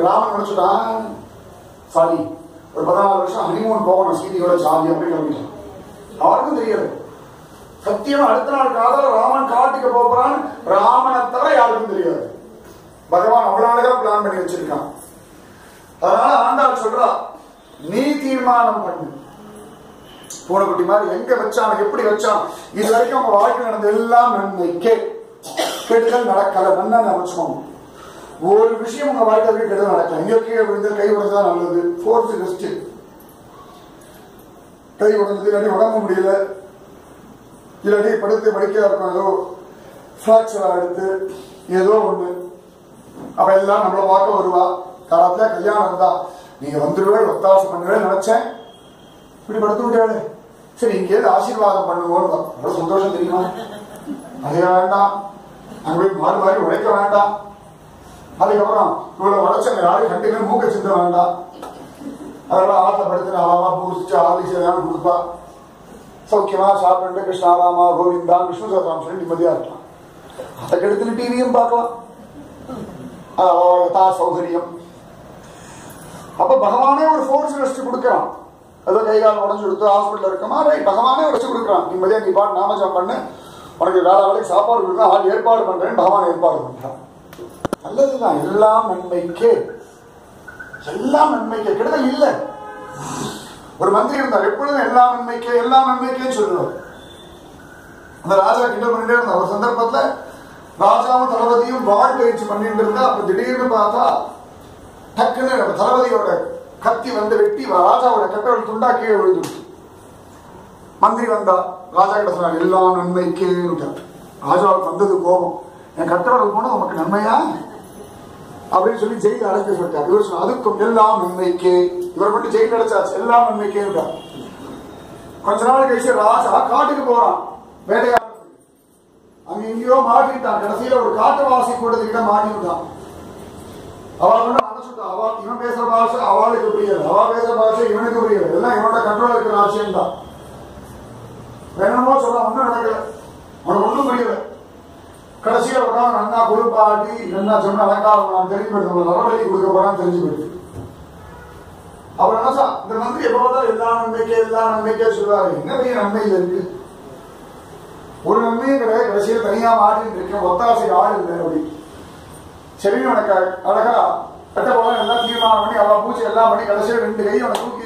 Raman நினைச்சுட்டான், sorry ஒரு 14 வருஷம் honeymoon போகணும் சீதையோட சாதி அப்படின்னு கிளம்பிட்டான். அவருக்கும் தெரியாது. சத்தியமா அடுத்த நாள் காதல ராமன் காட்டுக்கு போறான்னு ராமனை தவிர யாருக்கும் தெரியாது. பகவான் அவ்வளவு பிளான் பண்ணி வச்சிருக்கான். அதனால ஆண்டாள் சொல்றா, நீ தீர்மானம் பண்ணு. பூனைக்குட்டி மாதிரி எங்க வச்சான், எப்படி வச்சான், இது வரைக்கும் அவங்க வாழ்க்கை நடந்த எல்லாம் நன்மை. கெடுதல் நடக்கல, நன்னா நினைச்சோம். ஒரு விஷயம் உங்க வாழ்க்கை கெடுதல் நடக்கல. எங்க கீழே விழுந்து கை உடஞ்சுதான் நல்லது. Fourth rest. கை உடஞ்சது, இல்லாட்டி உடம்பு முடியல, இல்லாட்டி படுத்து படிக்க இருக்கும், ஏதோ பிராக்சரா எடுத்து ஏதோ ஒண்ணு, அவ எல்லாம் நம்மள பார்க்க வருவா. காலத்துல கல்யாணம் இருந்தா நீங்க வந்துடுவே ஒத்தாசம் பண்ணுவே நினைச்சேன், இப்படி படுத்து விட்டாரு. சரி இங்கே ஆசீர்வாதம் பண்ணுவோம், ரொம்ப சந்தோஷம் தெரியுமா? அதே வேண்டாம், அங்க போய் மாறி மாறி உழைக்க வேண்டாம். அதுக்கப்புறம் இவ்வளவு உழைச்சங்க யாரும் கண்டிப்பா மூக்க சிந்த வேண்டாம். அதெல்லாம் ஆத்த படுத்து அவாவா பூசிச்சு ஆதிசேதான்னு கொடுப்பா. சௌக்கியமா சாப்பிட்டு கிருஷ்ணாராமா கோவிந்தா விஷ்ணு சதாம் சொல்லி நிம்மதியா இருக்கலாம். அதை கெடுத்து டிவியும் பார்க்கலாம், சௌகரியம். அப்ப பகவானே ஒரு ஃபோர்ஸ் ரெஸ்ட் கொடுக்கறான். ஏதோ கைகால் உடஞ்சு கொடுத்து ஹாஸ்பிட்டல் இருக்கமா, ரைட், பகவானே உடச்சு கொடுக்குறான். நிம்மதியா நீ பாட்டு நாமஜம் பண்ணு, உனக்கு வேலை வேலைக்கு சாப்பாடு கொடுக்க ஆள் ஏற்பாடு பண்றேன்னு பகவான் ஏற்பாடு பண்றான். நல்லதுதான், எல்லாம் நன்மைக்கே, எல்லாம் நன்மைக்கே, கெடுதல் இல்ல. ஒரு மந்திரி இருந்தார், எப்பொழுதும் எல்லாம் நன்மைக்கே எல்லாம் நன்மைக்கே சொல்லுவார். அந்த ராஜா கிட்ட பண்ணிட்டே இருந்தார். ஒரு சந்தர்ப்பத்துல ராஜாவும் தளபதியும் வாழ் பயிற்சி பண்ணிட்டு இருந்தா, அப்ப திடீர்னு பார்த்தா டக்குன்னு தளபதியோட கத்தி வந்து வெட்டி ராஜாவோட கட்டவள் துண்டா கீழே விழுந்துடுச்சு. மந்திரி வந்தா ராஜா கிட்ட சொன்னாங்க, எல்லாம் நன்மைக்கே. ராஜாவுக்கு வந்தது கோபம், என் கட்டவள் போனா உனக்கு நன்மையா அப்படின்னு சொல்லி ஜெயில அடைக்க சொல்லிட்டார். இவர் சொன்ன அதுக்கும் எல்லாம் நன்மைக்கே. இவர் மட்டும் ஜெயில அடைச்சாச்சு, எல்லாம் நன்மைக்கே. கொஞ்ச நாள் கழிச்சு ராஜா காட்டுக்கு போறான் வேட்டையாட. அங்க எங்கேயோ மாட்டிட்டான். கடைசியில ஒரு காட்டுவாசி கூட்டத்துக்கிட்ட மாட்டிட்டான். அவள் அடைச்சுட்டா. இவன் பேசுற பாஷை அவளுக்கு புரியல, அவ பேசுற பாஷை இவனுக்கு புரியல. எல்லாம் இவனோட கண்ட்ரோல் இருக்கிற ஆசையம் தான். வேணுமோ சொல்ல ஒன்றும் நடக்கல, அவனுக்கு ஒன்றும் புரியல. கடைசியில உட்காந்து நன்னா குளிப்பாட்டி என்ன சொன்ன அலங்காரம் நான் தெரிஞ்சு போயிட்டு நரவழி கொடுக்க போறான்னு தெரிஞ்சு போயிட்டு அவர் நினைச்சா, இந்த மந்திரி எப்ப பார்த்தாலும் எல்லா நன்மைக்கே எல்லா நன்மைக்கே சொல்லுவாரு. என்ன பெரிய நன்மையில இருக்கு, ஒரு நன்மையும் கிடையாது. கடைசியில் தனியா மாட்டின்னு இருக்கேன், ஒத்தாசை ஆள் இல்லை அப்படி. சரி உனக்கு அழகா கட்ட போல எல்லாம் தீர்மானம் பண்ணி அவ பூச்சி எல்லாம் பண்ணி கடைசியில் 2 கை அவனை தூக்கி